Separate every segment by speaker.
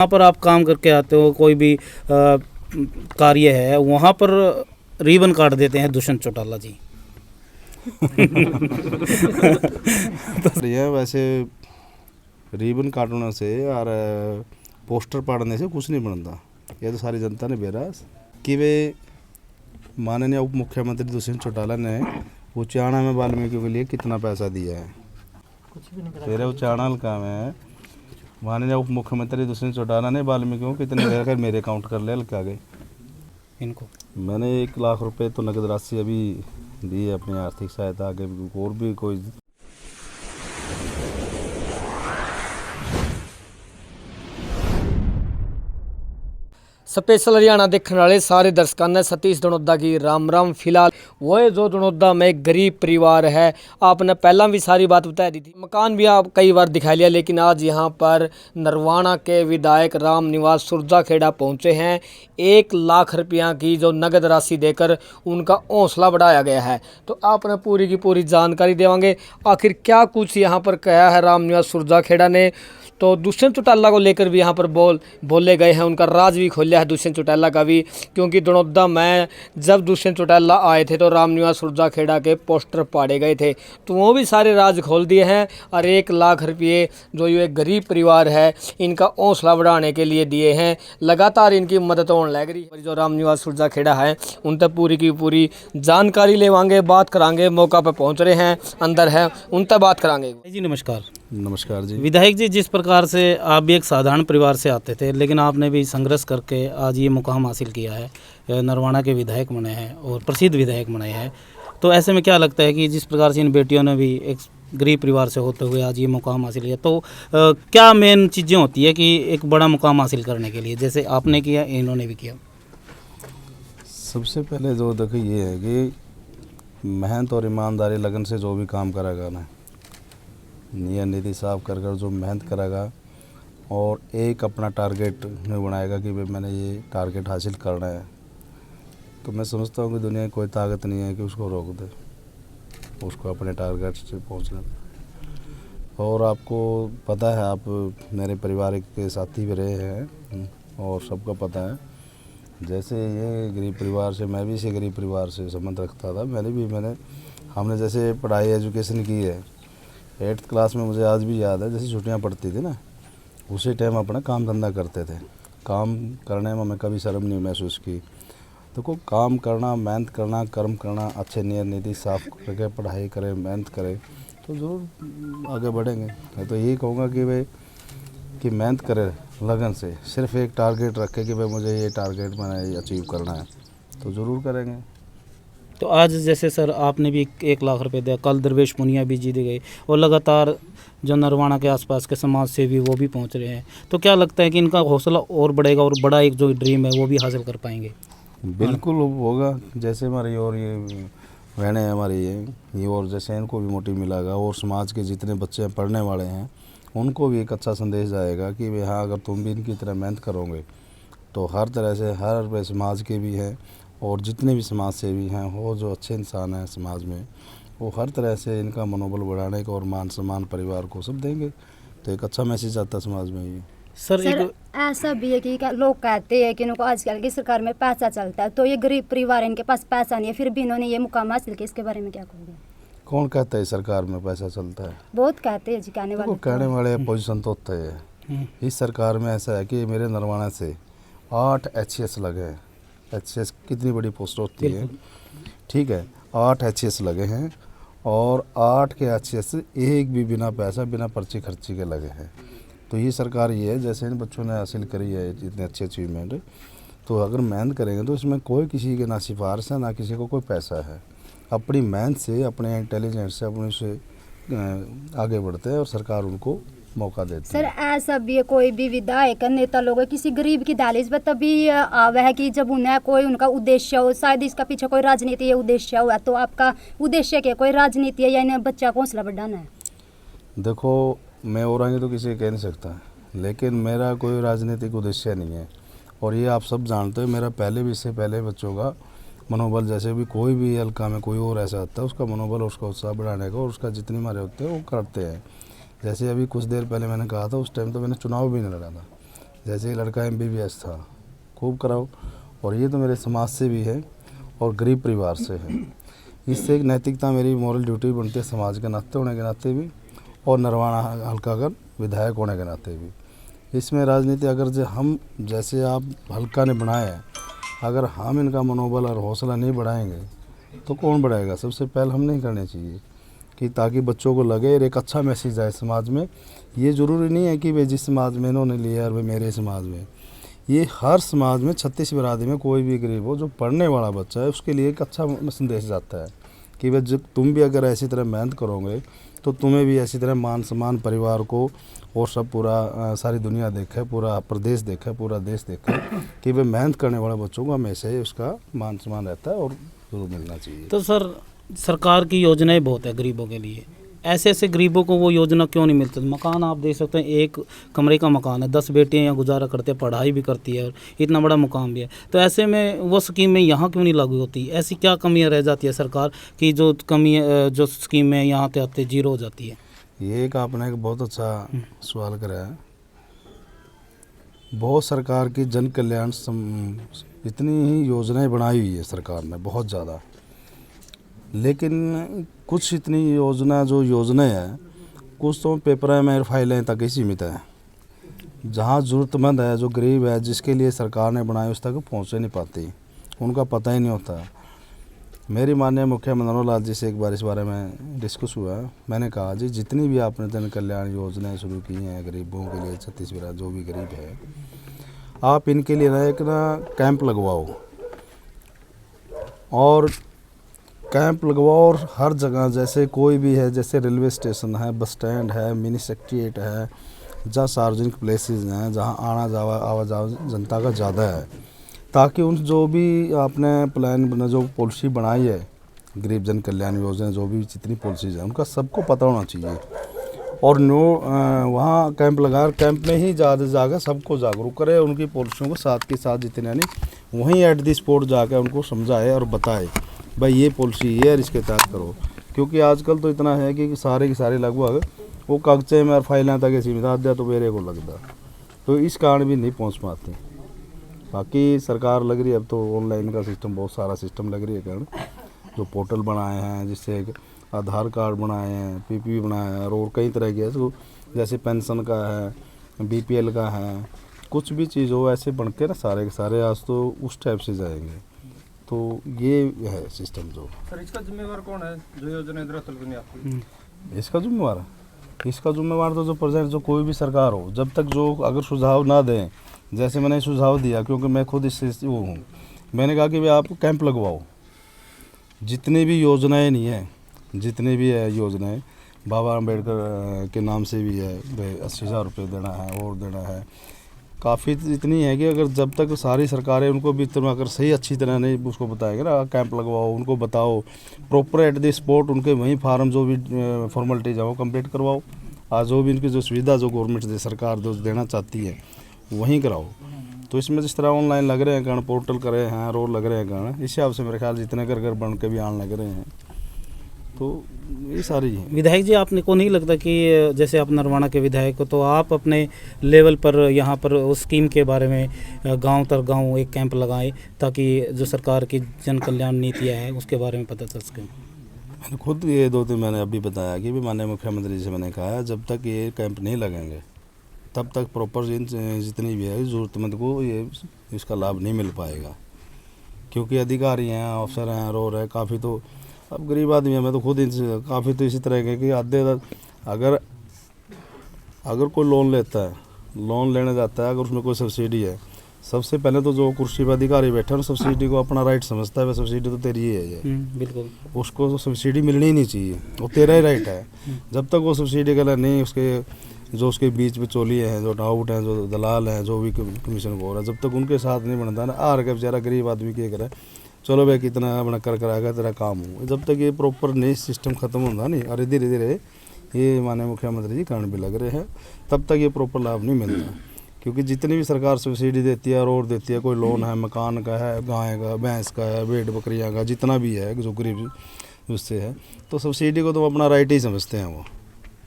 Speaker 1: वहाँ पर आप काम करके आते हो, कोई भी कार्य है वहाँ पर रिबन काट देते हैं दुष्यंत चौटाला जी।
Speaker 2: तो ये वैसे रिबन काटने से और पोस्टर पाड़ने से कुछ नहीं बनता। ये तो सारी जनता ने बेरा कि वे माननीय उप मुख्यमंत्री दुष्यंत चौटाला ने उचाना में वाल्मीकियों के लिए कितना पैसा दिया है। तेरे उचाना हल्का में माननीय उप मुख्यमंत्री दुष्यंत चौटाला ने वाल्मीकियों को कितने देकर मेरे अकाउंट कर ले हल्का गए
Speaker 1: इनको
Speaker 2: मैंने 1 लाख रुपए तो नगद राशि अभी दी है अपनी आर्थिक सहायता। आगे और भी कोई
Speaker 3: स्पेशल हरियाणा देखने वाले सारे दर्शकों ने सतीश धनोदा की राम राम। फिलहाल वो जो धनोदा में एक गरीब परिवार है, आपने पहला भी सारी बात बता दी थी, मकान भी आप कई बार दिखा लिया, लेकिन आज यहाँ पर नरवाना के विधायक राम निवास सुरजाखेड़ा पहुँचे हैं। 1 लाख रुपया की जो नगद राशि देकर उनका हौसला बढ़ाया गया है। तो आपने पूरी की पूरी जानकारी देवांगे आखिर क्या कुछ यहाँ पर कहा है राम निवास सुरजाखेड़ा ने। तो दुष्यंत चौटाला को लेकर भी यहाँ पर बोले गए हैं, उनका राज भी खोला है दुष्यंत चौटाला का भी, क्योंकि धनोदा में जब दुष्यंत चौटाला आए थे तो रामनिवास सुरजाखेड़ा के पोस्टर पाड़े गए थे, तो वो भी सारे राज खोल दिए हैं। और 1 लाख रुपये जो ये गरीब परिवार है इनका हौसला बढ़ाने के लिए दिए हैं। लगातार इनकी मदद होने लग रही है। जो रामनिवास सुरजाखेड़ा है उन तक पूरी की पूरी जानकारी लेवांगे, बात करांगे, मौका पर पहुँच रहे हैं, अंदर है, उन तक बात करांगे।
Speaker 1: जी नमस्कार।
Speaker 2: नमस्कार जी।
Speaker 1: विधायक जी, जिस प्रकार से आप भी एक साधारण परिवार से आते थे, लेकिन आपने भी संघर्ष करके आज ये मुकाम हासिल किया है, नरवाना के विधायक बने हैं और प्रसिद्ध विधायक बने हैं, तो ऐसे में क्या लगता है कि जिस प्रकार से इन बेटियों ने भी एक गरीब परिवार से होते हुए आज ये मुकाम हासिल किया, तो क्या मेन चीज़ें होती है कि एक बड़ा मुकाम हासिल करने के लिए, जैसे आपने किया इन्होंने भी किया?
Speaker 2: सबसे पहले जो देखो ये है कि मेहनत और ईमानदारी लगन से जो भी काम करेगा ना, नियत नीति साफ कर कर जो मेहनत करेगा और एक अपना टारगेट में बनाएगा कि भाई मैंने ये टारगेट हासिल करना है, तो मैं समझता हूँ कि दुनिया की कोई ताकत नहीं है कि उसको रोक दे, उसको अपने टारगेट से पहुँचना। और आपको पता है, आप मेरे परिवार के साथी भी रहे हैं और सबका पता है, जैसे ये गरीब परिवार से, मैं भी इसे गरीब परिवार से संबंध रखता था। हमने जैसे पढ़ाई एजुकेशन की है 8th क्लास में, मुझे आज भी याद है, जैसे छुट्टियां पड़ती थी ना, उसी टाइम अपना काम धंधा करते थे। काम करने में मैं कभी शर्म नहीं महसूस की। तो को काम करना, मेहनत करना, कर्म करना, अच्छे नियत नीति साफ करके पढ़ाई करें, मेहनत करें तो ज़रूर आगे बढ़ेंगे। मैं तो यही कहूँगा कि भाई कि मेहनत करें लगन से, सिर्फ एक टारगेट रखें कि भाई मुझे ये टारगेट मैंने अचीव करना है, तो ज़रूर करेंगे।
Speaker 1: तो आज जैसे सर आपने भी 1 लाख रुपए दिया, कल दरवेश पुनिया भी जीत गए और लगातार जो नरवाना के आसपास के समाज से भी वो भी पहुंच रहे हैं, तो क्या लगता है कि इनका हौसला और बढ़ेगा और बड़ा एक जो ड्रीम है वो भी हासिल कर पाएंगे?
Speaker 2: बिल्कुल होगा। जैसे हमारी और ये बहनें हैं हमारी, ये और जैसे इनको भी मोटिव मिलेगा और समाज के जितने बच्चे पढ़ने वाले हैं उनको भी एक अच्छा संदेश जाएगा कि भाई हाँ, अगर तुम भी इनकी तरह मेहनत करोगे तो हर तरह से हर समाज के भी हैं और जितने भी समाज सेवी हैं, वो जो अच्छे इंसान हैं समाज में, वो हर तरह से इनका मनोबल बढ़ाने का और मान सम्मान परिवार को सब देंगे, तो एक अच्छा मैसेज आता है समाज में। ये
Speaker 4: सर ऐसा भी है कि लोग कहते हैं कि इनको आजकल की सरकार में पैसा चलता है, तो ये गरीब परिवार है, इनके पास पैसा नहीं है, फिर भी इन्होंने ये मुकाम हासिल किया, इसके बारे में क्या कहोगे?
Speaker 2: कौन कहता है सरकार में पैसा चलता है?
Speaker 4: बहुत कहते हैं जी, कहने वाले
Speaker 2: पोजीशन तो होता है। इस सरकार में ऐसा है कि मेरे नरवाना से 8 HCS लगे हैं। HCS कितनी बड़ी पोस्ट होती है, ठीक है, 8 HCS लगे हैं और 8 के HCS एक भी बिना पैसा, बिना पर्ची खर्ची के लगे हैं। तो ये सरकार ये है, जैसे इन बच्चों ने हासिल करी है इतने अच्छे अचीवमेंट, तो अगर मेहनत करेंगे तो इसमें कोई किसी के ना सिफारिश है, ना किसी को कोई पैसा है। अपनी मेहनत से, अपने इंटेलिजेंस से, अपने से आगे बढ़ते हैं और सरकार उनको मौका देती
Speaker 4: सर
Speaker 2: है।
Speaker 4: ऐसा भी है, कोई भी विधायक नेता लोग किसी गरीब की दहलीज पर तभी आवे है कि जब उन्हें कोई उनका उद्देश्य हो, शायद इसका पीछे कोई राजनीति या उद्देश्य हुआ। तो आपका उद्देश्य क्या, कोई राजनीति है या इन्हें बच्चा को हौसला बढ़ाना है?
Speaker 2: देखो, मैं और आगे तो किसी कह नहीं सकता, लेकिन मेरा कोई राजनीतिक उद्देश्य नहीं है और ये आप सब जानते हो। मेरा पहले भी, इससे पहले बच्चों का मनोबल, जैसे भी कोई भी हल्का में कोई और ऐसा होता है, उसका मनोबल, उसका उत्साह बढ़ाने का और उसका जितनी मारे होते हैं वो करते हैं। जैसे अभी कुछ देर पहले मैंने कहा था, उस टाइम तो मैंने चुनाव भी नहीं लड़ा था, जैसे ही लड़का MBBS था, खूब कराओ। और ये तो मेरे समाज से भी है और गरीब परिवार से है। इससे एक नैतिकता, मेरी मॉरल ड्यूटी बनती है समाज के नाते होने के नाते भी, और नरवाना हल्का का विधायक होने के नाते भी। इसमें राजनीति अगर हम जैसे आप हल्का ने बनाया है, अगर हम इनका मनोबल और हौसला नहीं बढ़ाएंगे तो कौन बढ़ाएगा। सबसे पहले हम नहीं करने चाहिए कि ताकि बच्चों को लगे और एक अच्छा मैसेज आए समाज में। ये ज़रूरी नहीं है कि वे जिस समाज में इन्होंने लिया और वे मेरे समाज में, ये हर समाज में 36 बिरादरी में कोई भी गरीब हो जो पढ़ने वाला बच्चा है उसके लिए एक अच्छा संदेश जाता है कि वे जब तुम भी अगर ऐसी तरह मेहनत करोगे तो तुम्हें भी ऐसी तरह मान सम्मान परिवार को और सब पूरा सारी दुनिया देखे, पूरा प्रदेश देखे, पूरा देश देखे कि वे मेहनत करने वाले बच्चों को हमेशा ही उसका मान सम्मान रहता है और जरूर मिलना चाहिए।
Speaker 1: तो सर, सरकार की योजनाएं बहुत है गरीबों के लिए, ऐसे ऐसे गरीबों को वो योजना क्यों नहीं मिलती? मकान आप देख सकते हैं, एक कमरे का मकान है, 10 बेटियां यहाँ गुजारा करते हैं, पढ़ाई भी करती है और इतना बड़ा मुकाम भी है। तो ऐसे में वो स्कीमें यहाँ क्यों नहीं लागू होती? ऐसी क्या कमियाँ रह जाती है सरकार की जो जो स्कीमें यहाँ पे आते जीरो हो जाती है?
Speaker 2: ये एक आपने एक बहुत अच्छा सवाल करा है। बहुत सरकार की जन कल्याण इतनी ही योजनाएं बनाई हुई है सरकार ने, बहुत ज़्यादा, लेकिन कुछ इतनी योजनाएं हैं, कुछ तो पेपर में फाइलें तक ही सीमित है। जहाँ ज़रूरतमंद है, जो गरीब है, जिसके लिए सरकार ने बनाई, उस तक पहुँच नहीं पाती, उनका पता ही नहीं होता। मेरी माननीय मुख्यमंत्री मनोहर लाल जी से एक बार इस बारे में डिस्कस हुआ। मैंने कहा जी, जितनी भी आपने जन कल्याण योजनाएं शुरू की हैं गरीबों के लिए, छत्तीसगढ़ जो भी गरीब है, आप इनके लिए ना एक कैंप लगवाओ, और कैंप लगवाओ और हर जगह जैसे कोई भी है, जैसे रेलवे स्टेशन है, बस स्टैंड है, मिनी सेक्रेटेरिएट है, जहाँ सार्वजनिक प्लेसेस हैं, जहाँ आवाजाही जनता का ज़्यादा है, ताकि उन जो भी आपने प्लान बना, जो पॉलिसी बनाई है, गरीब जन कल्याण योजना, जो भी जितनी पॉलिसीज हैं, उनका सबको पता होना चाहिए। और वहाँ कैंप लगा, कैंप में ही जाकर सबको जागरूक करे, उनकी पॉलिसियों को साथ के साथ जितने नहीं वहीं एट दी स्पॉट जाकर उनको समझाए और बताए भाई ये पॉलिसी ये है, इसके तहत करो। क्योंकि आजकल तो इतना है कि सारे के सारे लगभग वो कागजे में और फाइलें तक सीमित आ दिया तो मेरे को लगता, तो इस कारण भी नहीं पहुँच पाते। बाकी सरकार लग रही है अब तो ऑनलाइन का सिस्टम, बहुत सारा सिस्टम लग रही है कारण, जो पोर्टल बनाए हैं, जिससे एक आधार कार्ड बनाए हैं, PPP बनाया है, और कई तरह के तो जैसे पेंशन का है, BPL का है, कुछ भी चीज़ हो ऐसे बन के ना सारे के सारे आज तो उस टाइप से जाएंगे। तो ये है सिस्टम जो।
Speaker 5: सर, इसका जिम्मेवार कौन है जो योजना इधर तक नहीं आती?
Speaker 2: इसका जिम्मेवार तो जो प्रेजेंट जो कोई भी सरकार हो, जब तक जो अगर सुझाव ना दें, जैसे मैंने सुझाव दिया क्योंकि मैं खुद इससे वो हूँ, मैंने कहा कि भाई आप कैंप लगवाओ, जितनी भी योजनाएं नहीं है, जितनी भी है योजनाएं, बाबा अम्बेडकर के नाम से भी है, 80,000 रुपये देना है और देना है, काफ़ी इतनी है कि अगर जब तक सारी सरकारें उनको भी इतना अगर सही अच्छी तरह नहीं उसको बताएंगे ना, कैंप लगवाओ, उनको बताओ प्रॉपर एट द स्पॉट, उनके वहीं फार्म जो भी फॉर्मेलिटीज है वो कंप्लीट करवाओ। आज जो भी इनकी जो सुविधा जो गवर्नमेंट से सरकार जो देना चाहती है वहीं कराओ। तो इसमें जिस तरह ऑनलाइन लग रहे हैं कारण, पोर्टल कर रहे हैं, रोड लग रहे हैं कारण, इस हिसाब से मेरे ख्याल जितने घर बन के भी आने लग रहे हैं, तो ये सारी है।
Speaker 1: विधायक जी, आपने को नहीं लगता कि जैसे आप नरवाना के विधायक हो तो आप अपने लेवल पर यहाँ पर उस स्कीम के बारे में गांव तर गांव एक कैंप लगाएं ताकि जो सरकार की जन कल्याण नीतियाँ हैं उसके बारे में पता चल सके?
Speaker 2: मैंने खुद ये 2-3 मैंने अभी बताया कि भी माननीय मुख्यमंत्री जी से मैंने कहा जब तक ये कैंप नहीं लगेंगे तब तक प्रॉपर जितनी भी है ज़रूरतमंद को ये इसका लाभ नहीं मिल पाएगा। क्योंकि अधिकारी हैं, अफसर हैं, रो रहे काफ़ी, तो अब गरीब आदमी है, मैं तो खुद काफ़ी तो इसी तरह के कि आधे अगर कोई लोन लेता है, लोन लेने जाता है, अगर उसमें कोई सब्सिडी है, सबसे पहले तो जो कुर्सी पर अधिकारी बैठे हैं सब्सिडी को अपना राइट समझता है, वह सब्सिडी तो तेरी ही है ये,
Speaker 1: बिल्कुल,
Speaker 2: उसको तो सब्सिडी मिलनी ही नहीं चाहिए, वो तेरा ही राइट है। जब तक वो सब्सिडी का नहीं, उसके जो उसके बीच में चोलिए हैं, जो डाउट हैं, जो दलाल हैं, जो भी कमीशन को हो रहा है, जब तक उनके साथ नहीं बनता ना, आ रहा बेचारा गरीब आदमी क्या करे, चलो भाई कितना अपना कर कराएगा तेरा काम हो, जब तक ये प्रॉपर नहीं सिस्टम ख़त्म होता नहीं, और धीरे धीरे ये माननीय मुख्यमंत्री जी कारण भी लग रहे हैं, तब तक ये प्रॉपर लाभ नहीं मिलता। क्योंकि जितनी भी सरकार सब्सिडी देती है, रोड देती है, कोई लोन है, मकान का है, गाय का, भैंस का है, भेड़ बकरियाँ का, जितना भी है जो गरीब उससे है, तो सब्सिडी को तो अपना राइट ही समझते हैं वो,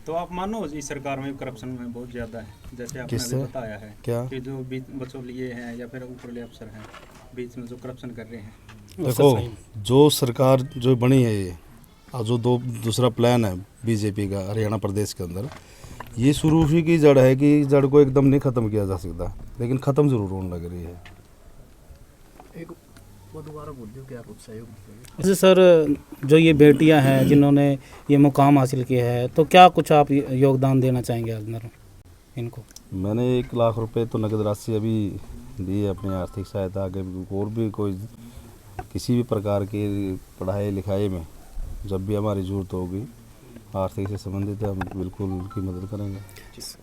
Speaker 5: तो आप मानो इस सरकार में करप्शन में बहुत ज़्यादा है, जैसे आपने
Speaker 2: किससे?
Speaker 5: अभी बताया है
Speaker 2: क्या?
Speaker 5: कि जो बीच बचौलिए हैं या फिर ऊपरले अफसर हैं बीच में जो करप्शन कर रहे हैं।
Speaker 2: देखो जो सरकार जो बनी है ये और जो दूसरा प्लान है बीजेपी का हरियाणा प्रदेश के अंदर, ये शुरू ही की जड़ है कि जड़ को एकदम नहीं ख़त्म किया जा सकता, लेकिन ख़त्म ज़रूर होने लग रही है।
Speaker 1: जैसे सर जो ये बेटियां हैं जिन्होंने ये मुकाम हासिल किया है, तो क्या कुछ आप योगदान देना चाहेंगे अंदर इनको?
Speaker 2: मैंने 1 लाख रुपए तो नगद राशि अभी दी है अपनी आर्थिक सहायता के, और भी कोई किसी भी प्रकार की पढ़ाई लिखाई में जब भी हमारी ज़रूरत होगी आर्थिक से संबंधित हम बिल्कुल उनकी मदद करेंगे।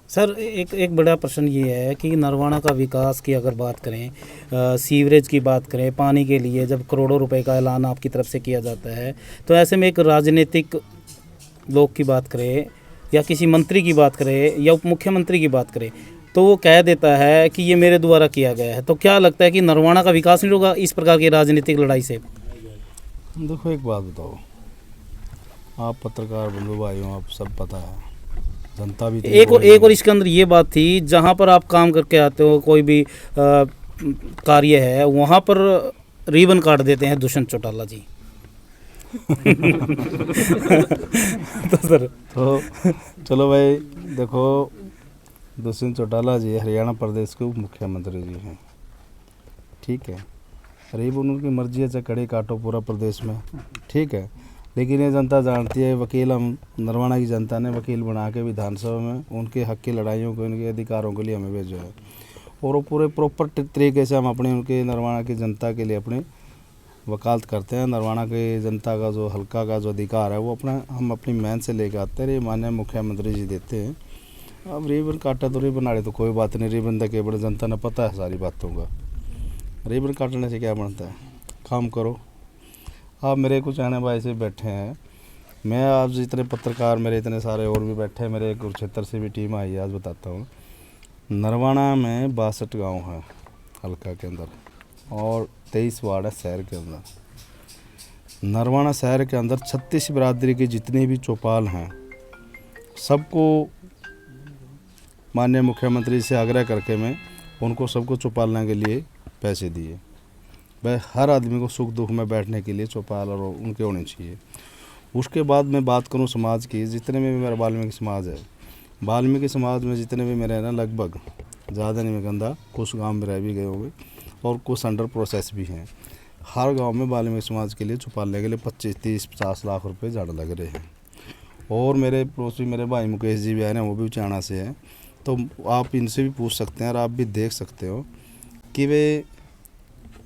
Speaker 1: सर एक बड़ा प्रश्न ये है कि नरवाना का विकास की अगर बात करें, सीवरेज की बात करें, पानी के लिए जब करोड़ों रुपए का ऐलान आपकी तरफ से किया जाता है, तो ऐसे में एक राजनीतिक लोग की बात करें या किसी मंत्री की बात करें या उप मुख्यमंत्री की बात करें, तो वो कह देता है कि ये मेरे द्वारा किया गया है। तो क्या लगता है कि नरवाना का विकास नहीं होगा इस प्रकार की राजनीतिक लड़ाई से?
Speaker 2: देखो एक बात बताओ, आप पत्रकार बंधु भाई हो, आप सब पता है, जनता भी
Speaker 1: एक और इसके अंदर ये बात थी, जहाँ पर आप काम करके आते हो कोई भी कार्य है वहाँ पर रिबन काट देते हैं दुष्यंत चौटाला जी। तो सर
Speaker 2: तो चलो भाई देखो, दुष्यंत चौटाला जी हरियाणा प्रदेश के उप मुख्यमंत्री जी हैं, ठीक है। रिबन उनकी मर्जी है, चाहे कड़े काटो पूरा प्रदेश में, ठीक है। लेकिन ये जनता जानती है, वकील हम नरवाना की जनता ने वकील बना के विधानसभा में उनके हक की लड़ाइयों को, उनके अधिकारों के लिए हमें भेजा है, और वो पूरे प्रॉपर तरीके से हम अपने उनके नरवाना की जनता के लिए अपनी वकालत करते हैं। नरवाना की जनता का जो हल्का का जो अधिकार है वो अपना हम अपनी मेहनत से लेकर आते हैं, ये माननीय मुख्यमंत्री जी देते हैं। अब रिबन काटा तो रिबन आड़े तो कोई बात नहीं, रिबन तक के बड़े जनता ने पता है सारी बातों का, रिबन काटने से क्या बनता है, काम करो। आप मेरे कुछ आने भाई से बैठे हैं, मैं आप जितने पत्रकार मेरे इतने सारे और भी बैठे हैं, मेरे कुरुक्षेत्र से भी टीम आई है, आज बताता हूँ। नरवाना में 62 गांव हैं हल्का के अंदर और 23 वार्ड है शहर के अंदर। नरवाना शहर के अंदर 36 बिरादरी के जितने भी चौपाल हैं सबको माननीय मुख्यमंत्री से आग्रह करके मैं उनको सबको चौपालने के लिए पैसे दिए। वह हर आदमी को सुख दुख में बैठने के लिए चौपाल और उनके होने चाहिए। उसके बाद मैं बात करूं समाज की, जितने में भी मेरा वाल्मीकि समाज है, वाल्मीकि समाज में जितने भी मेरे हैं ना, लगभग ज़्यादा नहीं मैं कहता, कुछ गांव में रह भी गए होंगे और कुछ अंडर प्रोसेस भी हैं। हर गांव में वाल्मीकि समाज के लिए चौपालने के लिए 25, 30, 50 लाख रुपए ज़्यादा लग रहे हैं। और मेरे पड़ोसी मेरे भाई मुकेश जी भी आए हैं, वो भी उचाना से हैं, तो आप इनसे भी पूछ सकते हैं और आप भी देख सकते हो कि वे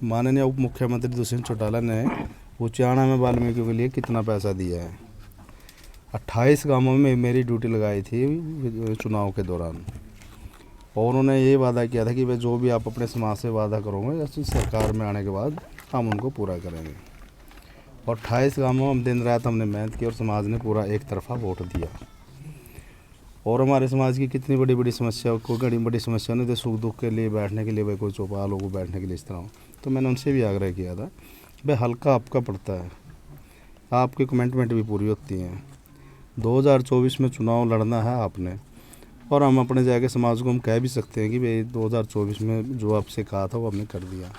Speaker 2: माननीय उप मुख्यमंत्री दुष्यंत चौटाला ने उचाना में वाल्मीकि के लिए कितना पैसा दिया है। 28 गांवों में मेरी ड्यूटी लगाई थी चुनाव के दौरान, और उन्होंने ये वादा किया था कि वे जो भी आप अपने समाज से वादा करोगे ऐसी सरकार में आने के बाद हम उनको पूरा करेंगे। और 28 गांवों में हम दिन रात हमने मेहनत की और समाज ने पूरा एक तरफा वोट दिया। और हमारे समाज की कितनी बड़ी बड़ी समस्या, कोई बड़ी बड़ी समस्या नहीं थी, सुख दुख के लिए बैठने के लिए भाई कोई चौपाल हो बैठने के लिए इस तरह हो, तो मैंने उनसे भी आग्रह किया था भाई हल्का आपका पड़ता है, आपकी कमिटमेंट भी पूरी होती हैं। 2024 में चुनाव लड़ना है आपने, और हम अपने जाके समाज को हम कह भी सकते हैं कि भाई 2024 में जो आपसे कहा था वो हमने कर दिया।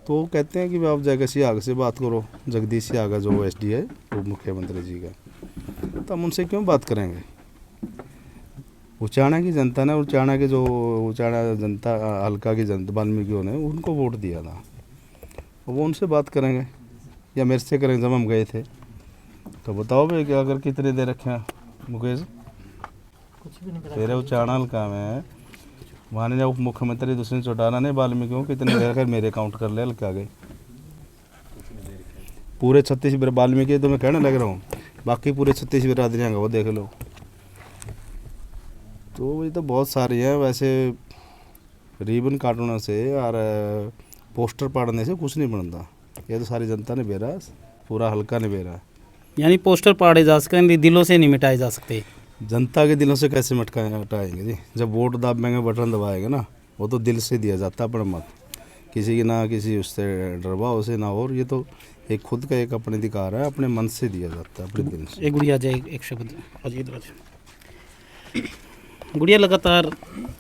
Speaker 2: तो वो कहते हैं कि भाई आप जाकर सियाग से बात करो, जगदीश सियाग जो SD है उप मुख्यमंत्री जी का, तो हम उनसे क्यों बात करेंगे। उचाना की जनता ने, उचाना के जो उचाना जनता हल्का की जनता वाल्मीकियों ने उनको वोट दिया था, वो उनसे बात करेंगे या मेरे से करेंगे। जब हम गए थे तो बताओ भाई क्या अगर कितने दे रखे हैं मुकेश,
Speaker 3: कुछ भी नहीं
Speaker 2: तेरे उचाना हल्का में माननीय उप मुख्यमंत्री दुष्यंत चौटाला ने वाल्मीकियों को कितने दे रखे, मेरे काउंट कर ले हल्का गए पूरे 36 वाल्मीकि, तो मैं कहने लग रहा हूँ बाकी पूरे 36 बिरादरियाँ का वो देख लो। तो ये तो बहुत सारी हैं। वैसे रिबन काटने से और पोस्टर पाड़ने से कुछ नहीं बनता, ये तो सारी जनता ने बेरा, पूरा हल्का ने बेरा।
Speaker 1: यानी पोस्टर पाड़े जा सकते हैं, दिलों से नहीं मिटाए जा सकते।
Speaker 2: जनता के दिलों से कैसे हटाएंगे जी, जब वोट दाबेंगे बटन दबाएंगे ना, वो तो दिल से दिया जाता है अपना मत, किसी की ना किसी उससे डरवा उसे ना, और ये तो एक खुद का एक अपने अधिकार है, अपने मन से दिया जाता है, अपने दिल से।
Speaker 1: एक गुड़िया जाए एक शब्द अजीत राज। गुड़िया लगातार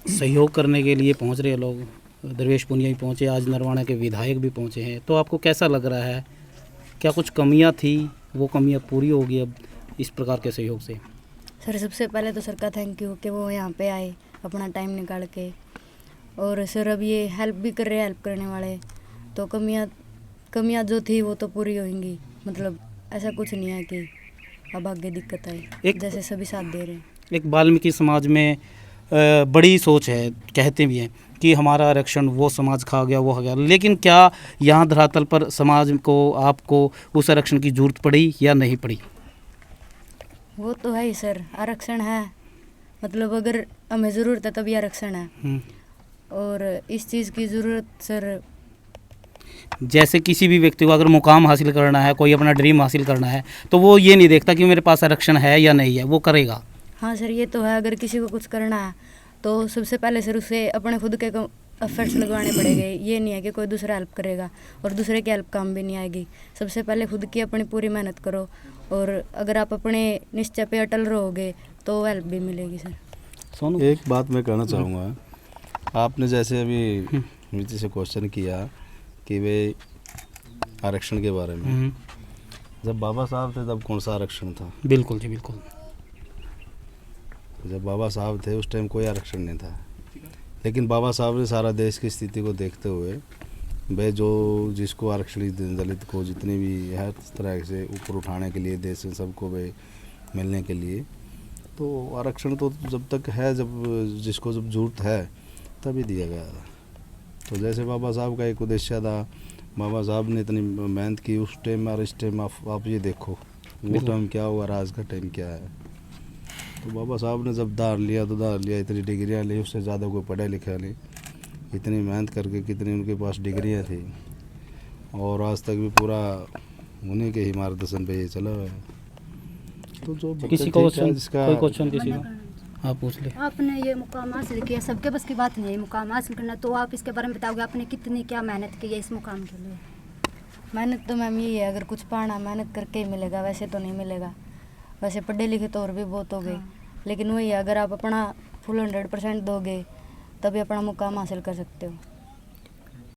Speaker 1: सहयोग करने के लिए पहुंच रहे हैं लोग, दरवेश पुनिया भी पहुंचे, आज नरवाना के विधायक भी पहुंचे हैं, तो आपको कैसा लग रहा है? क्या कुछ कमियां थी, वो कमियां पूरी होगी अब इस प्रकार के सहयोग से?
Speaker 6: सर सबसे पहले तो सर का थैंक यू कि वो यहाँ पे आए अपना टाइम निकाल के, और सर अब ये हेल्प भी कर रहे हैं, हेल्प करने वाले। तो कमियां जो थी वो तो पूरी होंगी, मतलब ऐसा कुछ नहीं है कि अब आगे दिक्कत आए, जैसे सभी साथ दे रहे हैं।
Speaker 1: एक वाल्मीकि समाज में बड़ी सोच है, कहते भी हैं कि हमारा आरक्षण वो समाज खा गया, वो हो गया, लेकिन क्या यहाँ धरातल पर समाज को, आपको उस आरक्षण की जरूरत पड़ी या नहीं पड़ी?
Speaker 6: वो तो है ही सर, आरक्षण है, मतलब अगर हमें ज़रूरत है तभी आरक्षण है। और इस चीज़ की ज़रूरत सर,
Speaker 1: जैसे किसी भी व्यक्ति को अगर मुकाम हासिल करना है, कोई अपना ड्रीम हासिल करना है, तो वो ये नहीं देखता कि मेरे पास आरक्षण है या नहीं है, वो करेगा।
Speaker 6: हाँ सर ये तो है, अगर किसी को कुछ करना है तो सबसे पहले सर उसे अपने खुद के एफर्ट्स लगवाने पड़ेंगे। ये नहीं है कि कोई दूसरा हेल्प करेगा और दूसरे की हेल्प काम भी नहीं आएगी। सबसे पहले खुद की अपनी पूरी मेहनत करो, और अगर आप अपने निश्चय पे अटल रहोगे तो हेल्प भी मिलेगी सर।
Speaker 1: सोनू,
Speaker 2: एक बात मैं कहना चाहूँगा, आपने जैसे अभी नीति से क्वेश्चन किया कि वे आरक्षण के बारे में, जब बाबा साहब थे तब कौन सा आरक्षण था?
Speaker 1: बिल्कुल जी बिल्कुल।
Speaker 2: जब बाबा साहब थे उस टाइम कोई आरक्षण नहीं था, लेकिन बाबा साहब ने सारा देश की स्थिति को देखते हुए वे जो जिसको आरक्षण, दलित को जितनी भी हर तरह से ऊपर उठाने के लिए, देश में सबको वे मिलने के लिए, तो आरक्षण तो जब तक है, जब जिसको जब जरूरत है तभी दिया गया। तो जैसे बाबा साहब का एक उद्देश्य था, बाबा साहब ने इतनी मेहनत की उस टाइम और इस टाइम, आप ये देखो वो टाइम क्या हुआ और आज का टाइम क्या है। तो बाबा साहब ने जब धार लिया तो धार लिया, इतनी डिग्रियाँ ली, उससे ज़्यादा कोई पढ़ा लिखा नहीं, इतनी मेहनत करके कितनी उनके पास डिग्रियाँ थी, और आज तक भी पूरा उन्हीं के ही मार्गदर्शन पे ये चला हुआ है। तो जो
Speaker 1: किसी को कोई क्वेश्चन किसी को आप पूछ ले।
Speaker 4: आपने ये मुकाम हासिल किया, सबके बस की बात नहीं है मुकाम हासिल करना, तो आप इसके बारे में बताओगे आपने कितनी क्या मेहनत की है इस मुकाम के लिए?
Speaker 6: मेहनत तो मैम यही है, अगर कुछ पाना मेहनत करके ही मिलेगा, वैसे तो नहीं मिलेगा। वैसे पढ़े लिखे तो और भी बहुत हो गए, लेकिन वही है, अगर आप अपना फुल 100% दोगे तभी अपना मुकाम हासिल कर सकते हो।